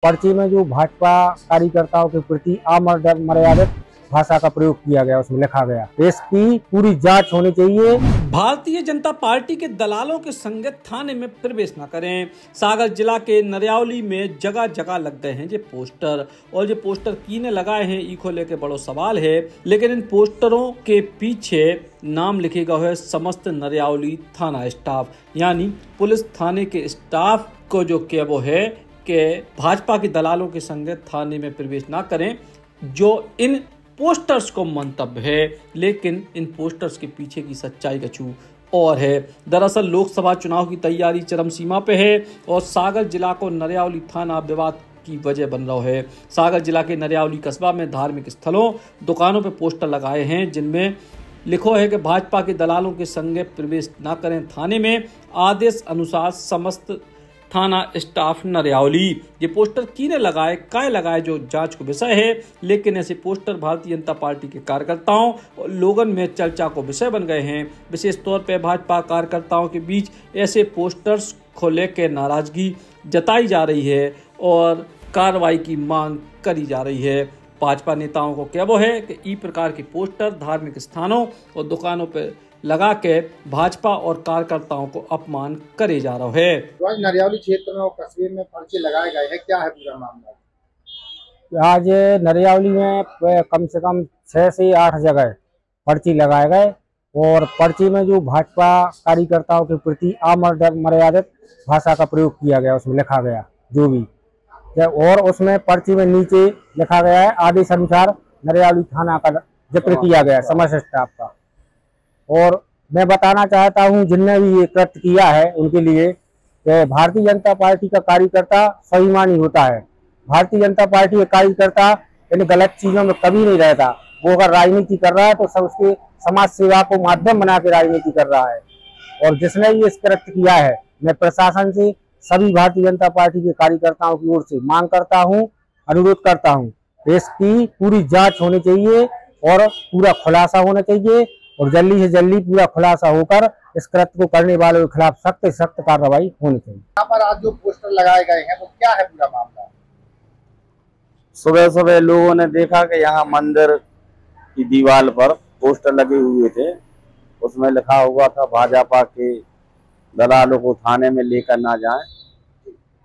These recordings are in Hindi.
पर्ची में जो भाजपा कार्यकर्ताओं के प्रति अमर्यादित भाषा का प्रयोग किया गया, उसमें लिखा गया, इसकी पूरी जांच होनी चाहिए। भारतीय जनता पार्टी के दलालों के संग थाने में प्रवेश न करें। सागर जिला के नरियावली में जगह जगह लग गए हैं ये पोस्टर, और ये पोस्टर किने लगाए हैं ई को लेके बड़ो सवाल है। लेकिन इन पोस्टरों के पीछे नाम लिखेगा है समस्त नरियावली थाना स्टाफ, यानी पुलिस थाने के स्टाफ को जो क्या वो है कि भाजपा के दलालों के संग थाने में प्रवेश ना करें, जो इन पोस्टर्स को मंतव्य है। लेकिन इन पोस्टर्स के पीछे की सच्चाई कछु और है। दरअसल लोकसभा चुनाव की तैयारी चरम सीमा पे है और सागर जिला को नरियावली थाना विवाद की वजह बन रहा है। सागर जिला के नरियावली कस्बा में धार्मिक स्थलों, दुकानों पे पोस्टर लगाए हैं जिनमें लिखो है कि भाजपा के दलालों के संग प्रवेश न करें थाने में, आदेश अनुसार समस्त थाना स्टाफ नरियावली। ये पोस्टर किने लगाए, काय लगाए, जो जांच को विषय है। लेकिन ऐसे पोस्टर भारतीय जनता पार्टी के कार्यकर्ताओं और लोगों में चर्चा को विषय बन गए हैं। विशेष तौर पर भाजपा कार्यकर्ताओं के बीच ऐसे पोस्टर्स को लेकर नाराजगी जताई जा रही है और कार्रवाई की मांग करी जा रही है। भाजपा नेताओं को क्या वो है कि ई प्रकार के पोस्टर धार्मिक स्थानों और दुकानों पर लगा के भाजपा और कार्यकर्ताओं को अपमान करे जा रहा है। नरियावली क्षेत्र में और कस्बे में पर्चे लगाए गए हैं, क्या है पूरा मामला? आज नरियावली में कम से कम 6 से 8 जगह पर्ची लगाए गए और पर्ची में जो भाजपा कार्यकर्ताओं के प्रति अमर्यादित भाषा का प्रयोग किया गया, उसमें लिखा गया जो भी, और उसमें पर्ची में नीचे लिखा गया है आदेश अनुसार नरियावली थाना का जिक्र किया गया समस्त स्टाफ का। और मैं बताना चाहता हूं जिनने भी ये कृत्य किया है उनके लिए कि भारतीय जनता पार्टी का कार्यकर्ता स्वाभिमानी होता है। भारतीय जनता पार्टी के कार्यकर्ता इन गलत चीजों में कभी नहीं रहता। वो अगर राजनीति कर रहा है तो सब उसके समाज सेवा को माध्यम बना के राजनीति कर रहा है। और जिसने ये कृत्य किया है, मैं प्रशासन से सभी भारतीय जनता पार्टी के कार्यकर्ताओं की ओर से मांग करता हूँ, अनुरोध करता हूँ, इसकी पूरी जाँच होनी चाहिए और पूरा खुलासा होना चाहिए और जल्दी से जल्दी पूरा खुलासा होकर इस कृत्य को करने वालों के खिलाफ सख्त से सख्त कार्रवाई होनी चाहिए। यहाँ पर आज जो पोस्टर लगाए गए हैं वो क्या है पूरा मामला? सुबह सुबह लोगों ने देखा कि यहाँ मंदिर की दीवार पर पोस्टर लगे हुए थे, उसमें लिखा हुआ था भाजपा के दलालों को थाने में लेकर ना जाएं।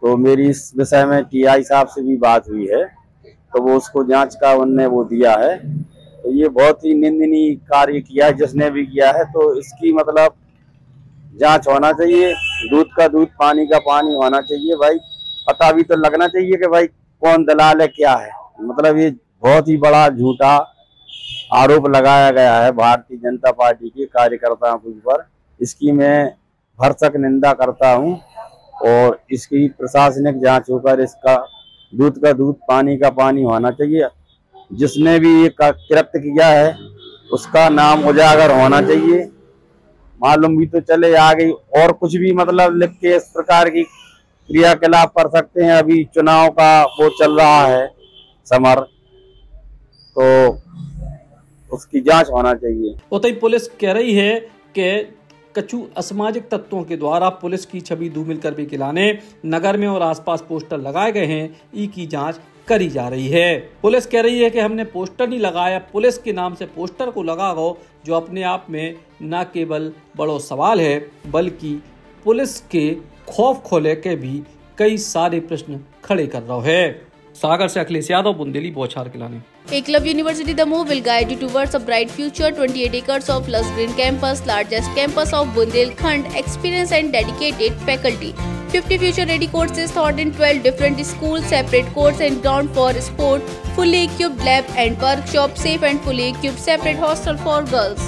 तो मेरी इस विषय में टीआई साहब से भी बात हुई है, तो वो उसको जांच का उनने वो दिया है। तो ये बहुत ही निंदनीय कार्य किया है जिसने भी किया है, तो इसकी मतलब जांच होना चाहिए। दूध का दूध, पानी का पानी होना चाहिए भाई। पता भी तो लगना चाहिए कि भाई कौन दलाल है, क्या है। मतलब ये बहुत ही बड़ा झूठा आरोप लगाया गया है भारतीय जनता पार्टी के कार्यकर्ताओं के ऊपर। इसकी मैं भरसक निंदा करता हूं और इसकी प्रशासनिक जांच होकर इसका दूध का दूध, पानी का पानी होना चाहिए। जिसने भी ये कृत्य किया है उसका नाम उजागर होना चाहिए, मालूम भी तो चले। आगे और कुछ भी मतलब लिख के इस प्रकार की क्रियाकलाप कर सकते हैं। अभी चुनाव का वो चल रहा है समर, तो उसकी जांच होना चाहिए। उतई पुलिस कह रही है कि कछु असामाजिक तत्वों के द्वारा पुलिस की छवि धूमिल कर भी खिलाने नगर में और आसपास पोस्टर लगाए गए हैं, ई की जांच करी जा रही है। पुलिस कह रही है कि हमने पोस्टर नहीं लगाया, पुलिस के नाम से पोस्टर को लगाओ, जो अपने आप में न केवल बड़ो सवाल है बल्कि पुलिस के खौफ को लेकर भी कई सारे प्रश्न खड़े कर रहा है। सागर से अखिलेश यादव, बुंदेली, बौछार खिलाने। Eklavya University Damoh will guide you towards a bright future. 28 acres of lush green campus, largest campus of Bundelkhand, experienced and dedicated faculty. 50 future-ready courses taught in 12 different schools, separate courts and ground for sport, fully equipped lab and workshop, safe and fully equipped separate hostel for girls.